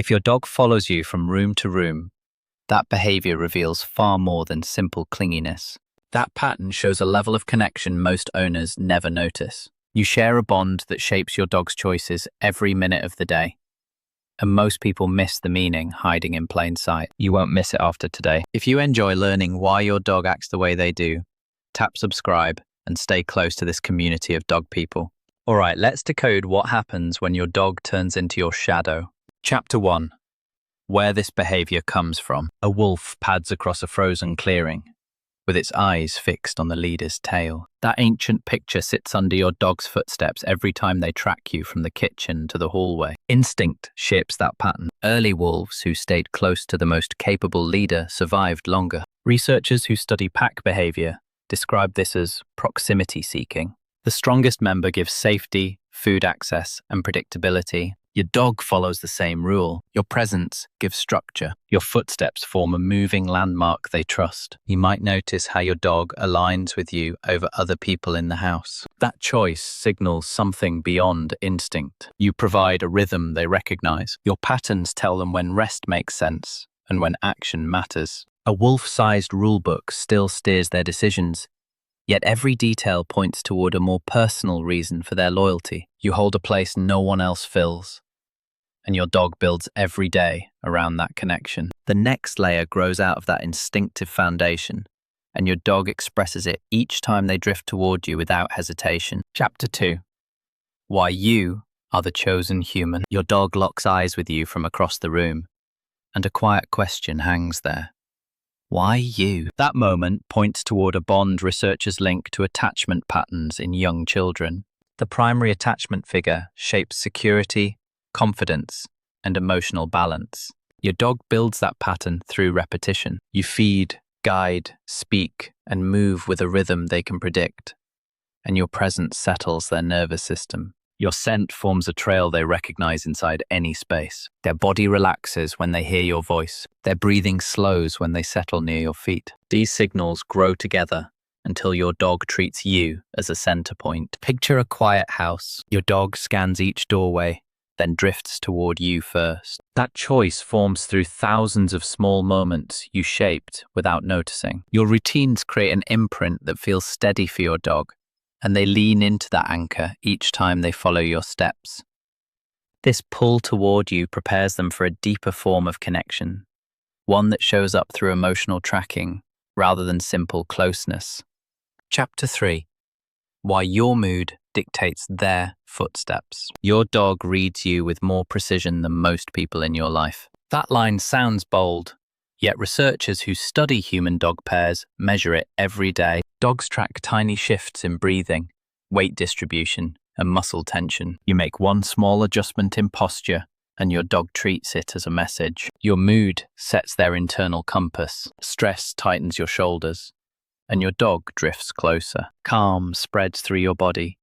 If your dog follows you from room to room, that behavior reveals far more than simple clinginess. That pattern shows a level of connection most owners never notice. You share a bond that shapes your dog's choices every minute of the day. And most people miss the meaning hiding in plain sight. You won't miss it after today. If you enjoy learning why your dog acts the way they do, tap subscribe and stay close to this community of dog people. All right, let's decode what happens when your dog turns into your shadow. Chapter 1. Where this behavior comes from. A wolf pads across a frozen clearing, with its eyes fixed on the leader's tail. That ancient picture sits under your dog's footsteps every time they track you from the kitchen to the hallway. Instinct shapes that pattern. Early wolves who stayed close to the most capable leader survived longer. Researchers who study pack behavior describe this as proximity seeking. The strongest member gives safety, food access, and predictability. Your dog follows the same rule. Your presence gives structure. Your footsteps form a moving landmark they trust. You might notice how your dog aligns with you over other people in the house. That choice signals something beyond instinct. You provide a rhythm they recognize. Your patterns tell them when rest makes sense and when action matters. A wolf-sized rulebook still steers their decisions, yet every detail points toward a more personal reason for their loyalty. You hold a place no one else fills, and your dog builds every day around that connection. The next layer grows out of that instinctive foundation, and your dog expresses it each time they drift toward you without hesitation. Chapter 2. Why you are the chosen human. Your dog locks eyes with you from across the room, and a quiet question hangs there. Why you? That moment points toward a bond researchers link to attachment patterns in young children. The primary attachment figure shapes security, confidence, and emotional balance. Your dog builds that pattern through repetition. You feed, guide, speak, and move with a rhythm they can predict, and your presence settles their nervous system. Your scent forms a trail they recognize inside any space. Their body relaxes when they hear your voice. Their breathing slows when they settle near your feet. These signals grow together until your dog treats you as a center point. Picture a quiet house. Your dog scans each doorway, then drifts toward you first. That choice forms through thousands of small moments you shaped without noticing. Your routines create an imprint that feels steady for your dog, and they lean into that anchor each time they follow your steps. This pull toward you prepares them for a deeper form of connection, one that shows up through emotional tracking rather than simple closeness. Chapter 3. Why your mood dictates their footsteps. Your dog reads you with more precision than most people in your life. That line sounds bold, yet researchers who study human-dog pairs measure it every day. Dogs track tiny shifts in breathing, weight distribution, and muscle tension. You make one small adjustment in posture, and your dog treats it as a message. Your mood sets their internal compass. Stress tightens your shoulders, and your dog drifts closer. Calm spreads through your body,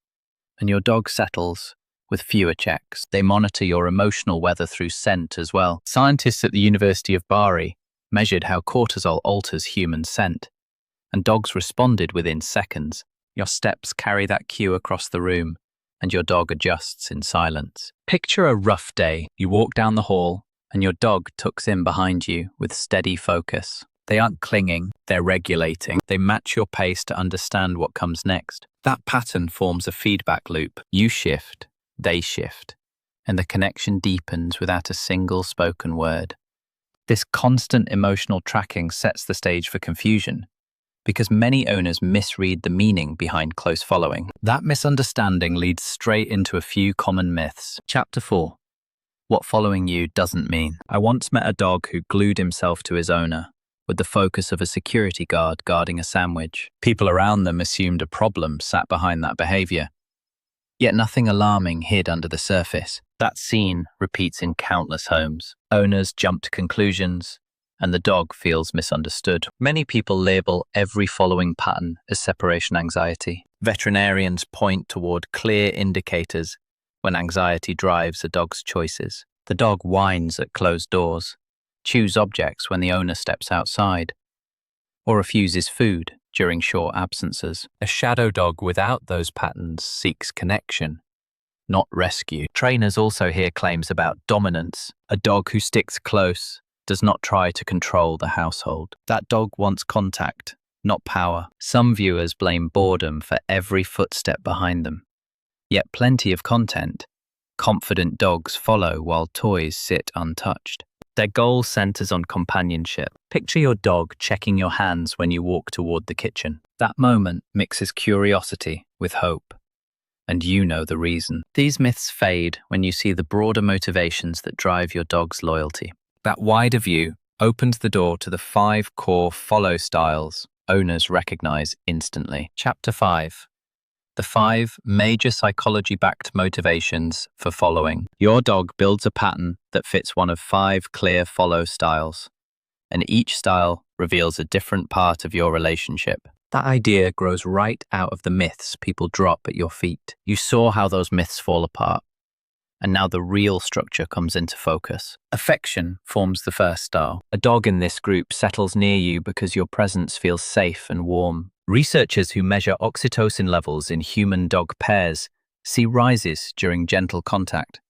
and your dog settles with fewer checks. They monitor your emotional weather through scent as well. Scientists at the University of Bari measured how cortisol alters human scent, and dogs responded within seconds. Your steps carry that cue across the room, and your dog adjusts in silence. Picture a rough day. You walk down the hall, and your dog tucks in behind you with steady focus. They aren't clinging, they're regulating. They match your pace to understand what comes next. That pattern forms a feedback loop. You shift, they shift, and the connection deepens without a single spoken word. This constant emotional tracking sets the stage for confusion, because many owners misread the meaning behind close following. That misunderstanding leads straight into a few common myths. Chapter 4. What following you doesn't mean. I once met a dog who glued himself to his owner, with the focus of a security guard guarding a sandwich. People around them assumed a problem sat behind that behavior, yet nothing alarming hid under the surface. That scene repeats in countless homes. Owners jump to conclusions, and the dog feels misunderstood. Many people label every following pattern as separation anxiety. Veterinarians point toward clear indicators when anxiety drives a dog's choices. The dog whines at closed doors, chews objects when the owner steps outside, or refuses food during short absences. A shadow dog without those patterns seeks connection, not rescue. Trainers also hear claims about dominance. A dog who sticks close does not try to control the household. That dog wants contact, not power. Some viewers blame boredom for every footstep behind them. Yet plenty of content. Confident dogs follow while toys sit untouched. Their goal centers on companionship. Picture your dog checking your hands when you walk toward the kitchen. That moment mixes curiosity with hope. And you know the reason. These myths fade when you see the broader motivations that drive your dog's loyalty. That wider view opens the door to the 5 core follow styles owners recognize instantly. Chapter 5. The 5 major psychology-backed motivations for following. Your dog builds a pattern that fits one of 5 clear follow styles, and each style reveals a different part of your relationship. That idea grows right out of the myths people drop at your feet. You saw how those myths fall apart, and now the real structure comes into focus. Affection forms the first style. A dog in this group settles near you because your presence feels safe and warm. Researchers who measure oxytocin levels in human-dog pairs see rises during gentle contact,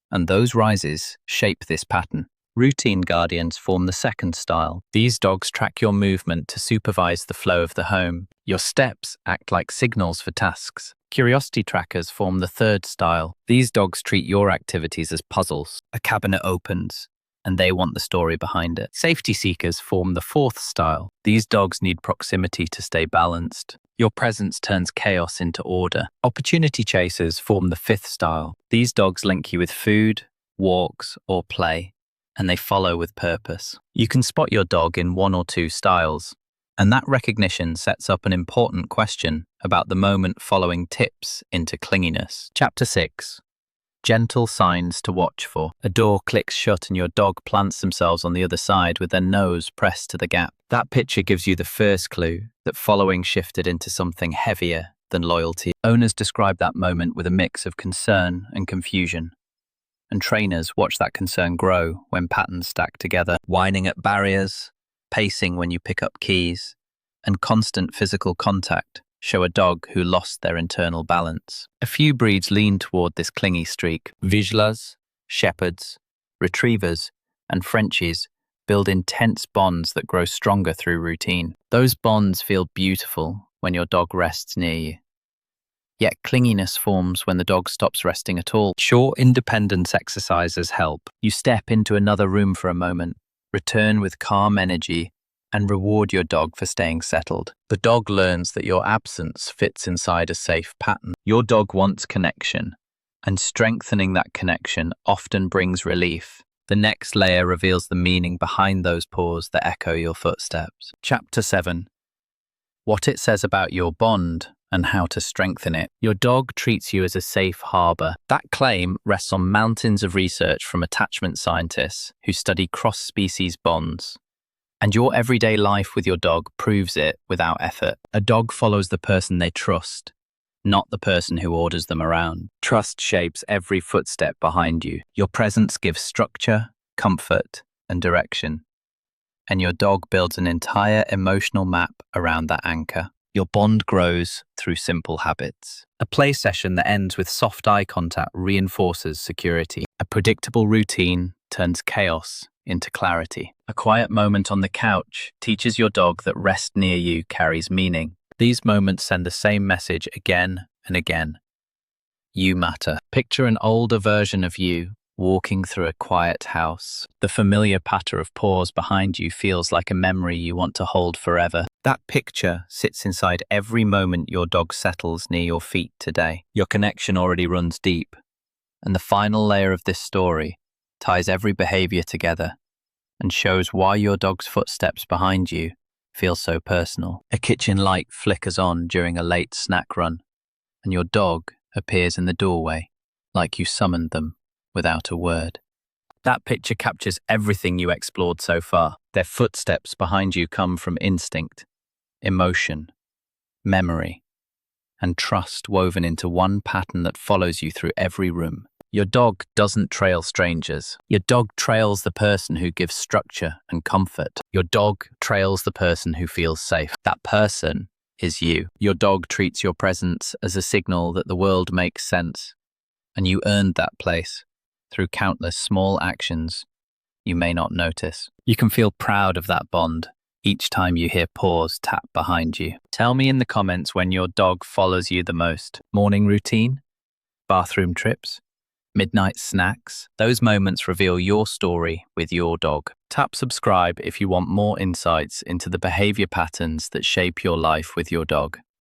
and those rises shape this pattern. Routine guardians form the second style. These dogs track your movement to supervise the flow of the home. Your steps act like signals for tasks. Curiosity trackers form the third style. These dogs treat your activities as puzzles. A cabinet opens, and they want the story behind it. Safety seekers form the fourth style. These dogs need proximity to stay balanced. Your presence turns chaos into order. Opportunity chasers form the fifth style. These dogs link you with food, walks, or play, and they follow with purpose. You can spot your dog in 1 or 2 styles, and that recognition sets up an important question about the moment following tips into clinginess. Chapter 6. Gentle signs to watch for. A door clicks shut and your dog plants themselves on the other side with their nose pressed to the gap. That picture gives you the first clue that following shifted into something heavier than loyalty. Owners describe that moment with a mix of concern and confusion. And trainers watch that concern grow when patterns stack together. Whining at barriers, pacing when you pick up keys, and constant physical contact show a dog who lost their internal balance. A few breeds lean toward this clingy streak. Vizslas, Shepherds, Retrievers, and Frenchies build intense bonds that grow stronger through routine. Those bonds feel beautiful when your dog rests near you. Yet clinginess forms when the dog stops resting at all. Short independence exercises help. You step into another room for a moment, return with calm energy, and reward your dog for staying settled. The dog learns that your absence fits inside a safe pattern. Your dog wants connection, and strengthening that connection often brings relief. The next layer reveals the meaning behind those paws that echo your footsteps. Chapter 7. What it says about your bond and how to strengthen it. Your dog treats you as a safe harbor. That claim rests on mountains of research from attachment scientists who study cross-species bonds. And your everyday life with your dog proves it without effort. A dog follows the person they trust, not the person who orders them around. Trust shapes every footstep behind you. Your presence gives structure, comfort, and direction. And your dog builds an entire emotional map around that anchor. Your bond grows through simple habits. A play session that ends with soft eye contact reinforces security. A predictable routine turns chaos into clarity. A quiet moment on the couch teaches your dog that rest near you carries meaning. These moments send the same message again and again. You matter. Picture an older version of you walking through a quiet house. The familiar patter of paws behind you feels like a memory you want to hold forever. That picture sits inside every moment your dog settles near your feet today. Your connection already runs deep, and the final layer of this story ties every behavior together and shows why your dog's footsteps behind you feel so personal. A kitchen light flickers on during a late snack run, and your dog appears in the doorway like you summoned them without a word. That picture captures everything you explored so far. Their footsteps behind you come from instinct, emotion, memory, and trust woven into one pattern that follows you through every room. Your dog doesn't trail strangers. Your dog trails the person who gives structure and comfort. Your dog trails the person who feels safe. That person is you. Your dog treats your presence as a signal that the world makes sense, And you earned that place through countless small actions you may not notice. You can feel proud of that bond each time you hear paws tap behind you. Tell me in the comments when your dog follows you the most. Morning routine? Bathroom trips? Midnight snacks? Those moments reveal your story with your dog. Tap subscribe if you want more insights into the behavior patterns that shape your life with your dog.